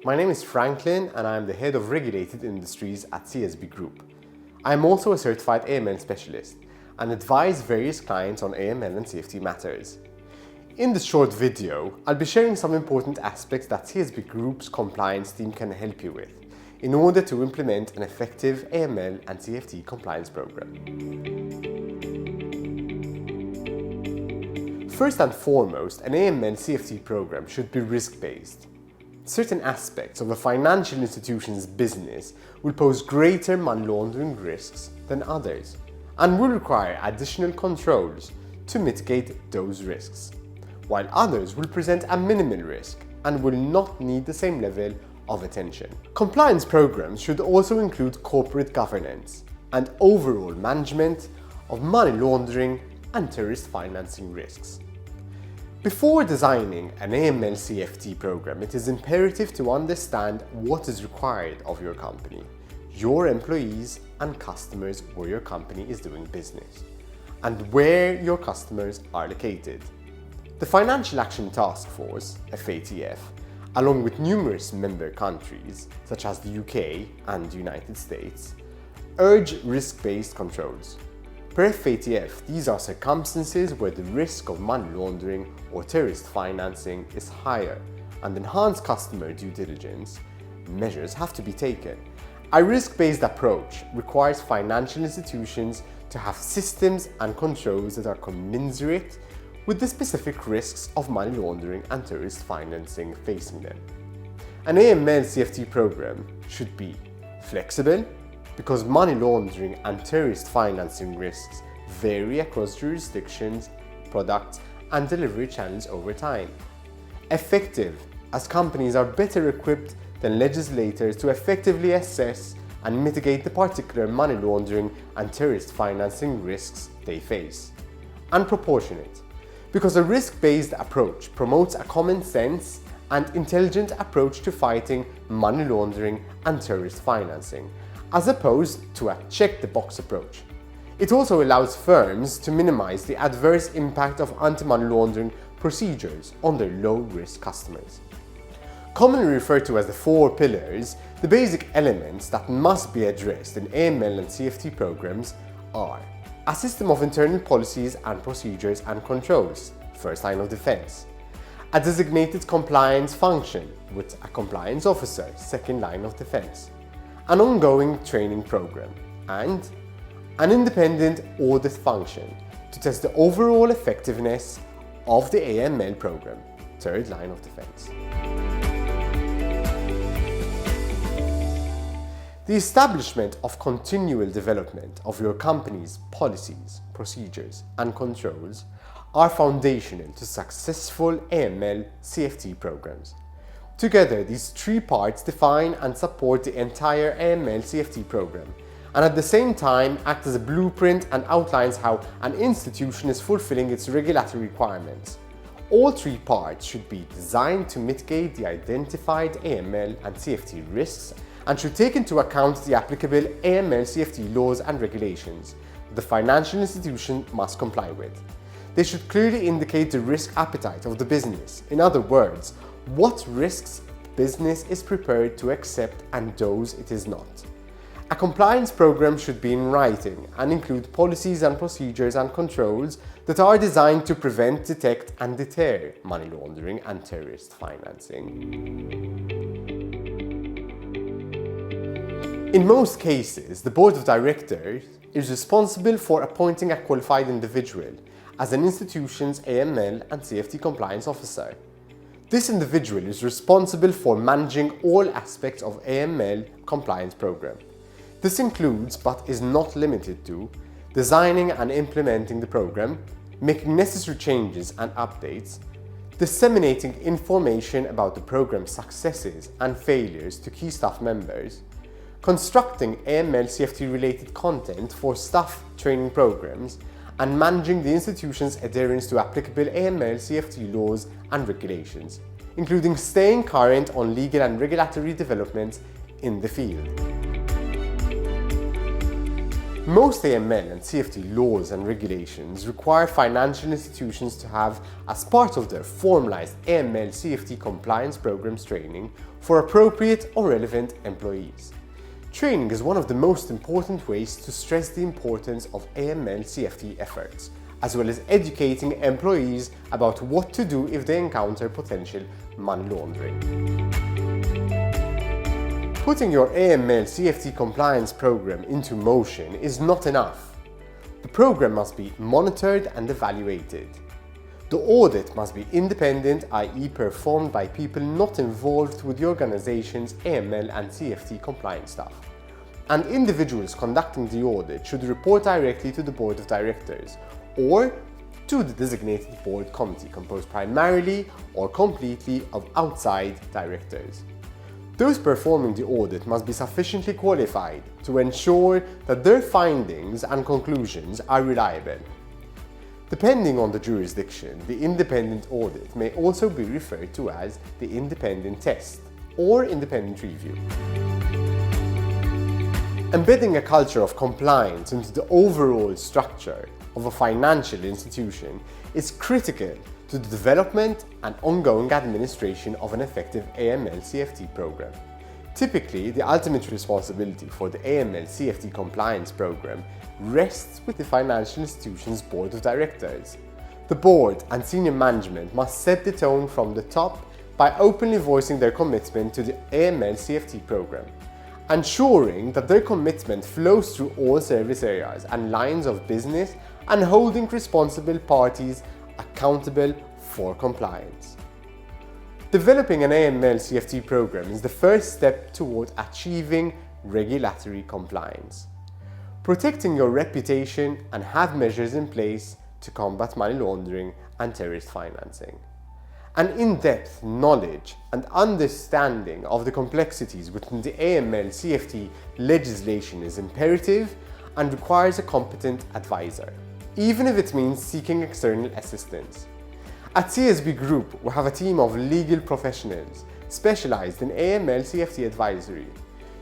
My name is Franklin and I am the Head of Regulated Industries at CSB Group. I am also a certified AML specialist and advise various clients on AML and CFT matters. In this short video, I'll be sharing some important aspects that CSB Group's compliance team can help you with in order to implement an effective AML and CFT compliance program. First and foremost, an AML-CFT program should be risk-based. Certain aspects of a financial institution's business will pose greater money laundering risks than others and will require additional controls to mitigate those risks, while others will present a minimal risk and will not need the same level of attention. Compliance programs should also include corporate governance and overall management of money laundering and terrorist financing risks. Before designing an AML-CFT program, it is imperative to understand what is required of your company, your employees and customers where your company is doing business, and where your customers are located. The Financial Action Task Force, FATF, along with numerous member countries, such as the UK and the United States, urge risk-based controls. Per FATF, these are circumstances where the risk of money laundering or terrorist financing is higher and enhanced customer due diligence measures have to be taken. A risk-based approach requires financial institutions to have systems and controls that are commensurate with the specific risks of money laundering and terrorist financing facing them. An AML-CFT program should be flexible, because money laundering and terrorist financing risks vary across jurisdictions, products, and delivery channels over time. Effective, as companies are better equipped than legislators to effectively assess and mitigate the particular money laundering and terrorist financing risks they face. And proportionate, because a risk-based approach promotes a common sense and intelligent approach to fighting money laundering and terrorist financing, as opposed to a check-the-box approach. It also allows firms to minimize the adverse impact of anti-money laundering procedures on their low-risk customers. Commonly referred to as the 4 pillars, the basic elements that must be addressed in AML and CFT programs are a system of internal policies and procedures and controls, first line of defense, a designated compliance function with a compliance officer, second line of defense, an ongoing training program, and an independent audit function to test the overall effectiveness of the AML program, third line of defense. The establishment of continual development of your company's policies, procedures, and controls are foundational to successful AML-CFT programs. Together, these 3 parts define and support the entire AML-CFT program, and at the same time act as a blueprint and outlines how an institution is fulfilling its regulatory requirements. All 3 parts should be designed to mitigate the identified AML and CFT risks and should take into account the applicable AML-CFT laws and regulations the financial institution must comply with. They should clearly indicate the risk appetite of the business. In other words, what risks business is prepared to accept and those it is not. A compliance program should be in writing and include policies and procedures and controls that are designed to prevent, detect, and deter money laundering and terrorist financing. In most cases, the Board of Directors is responsible for appointing a qualified individual as an institution's AML and CFT compliance officer. This individual is responsible for managing all aspects of AML compliance program. This includes, but is not limited to, designing and implementing the program, making necessary changes and updates, disseminating information about the program's successes and failures to key staff members, constructing AML-CFT related content for staff training programs, and managing the institution's adherence to applicable AML-CFT laws and regulations, including staying current on legal and regulatory developments in the field. Most AML and CFT laws and regulations require financial institutions to have, as part of their formalized AML CFT compliance programs, training for appropriate or relevant employees. Training is one of the most important ways to stress the importance of AML CFT efforts, as well as educating employees about what to do if they encounter potential money laundering. Putting your AML CFT compliance program into motion is not enough. The program must be monitored and evaluated. The audit must be independent, i.e. performed by people not involved with the organization's AML and CFT compliance staff. And individuals conducting the audit should report directly to the Board of Directors or to the designated board committee composed primarily or completely of outside directors. Those performing the audit must be sufficiently qualified to ensure that their findings and conclusions are reliable. Depending on the jurisdiction, the independent audit may also be referred to as the independent test or independent review. Embedding a culture of compliance into the overall structure of a financial institution is critical to the development and ongoing administration of an effective AML CFT program. Typically, the ultimate responsibility for the AML CFT compliance program rests with the financial institution's board of directors. The board and senior management must set the tone from the top by openly voicing their commitment to the AML CFT program, ensuring that their commitment flows through all service areas and lines of business and holding responsible parties accountable for compliance. Developing an AML CFT program is the first step toward achieving regulatory compliance. Protecting your reputation and have measures in place to combat money laundering and terrorist financing. An in-depth knowledge and understanding of the complexities within the AML CFT legislation is imperative and requires a competent advisor, even if it means seeking external assistance. At CSB Group, we have a team of legal professionals specialized in AML CFT advisory.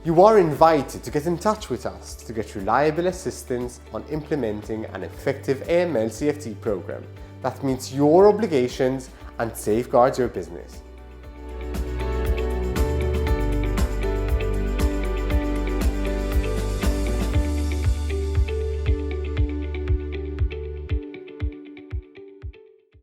You are invited to get in touch with us to get reliable assistance on implementing an effective AML CFT program that meets your obligations and safeguards your business.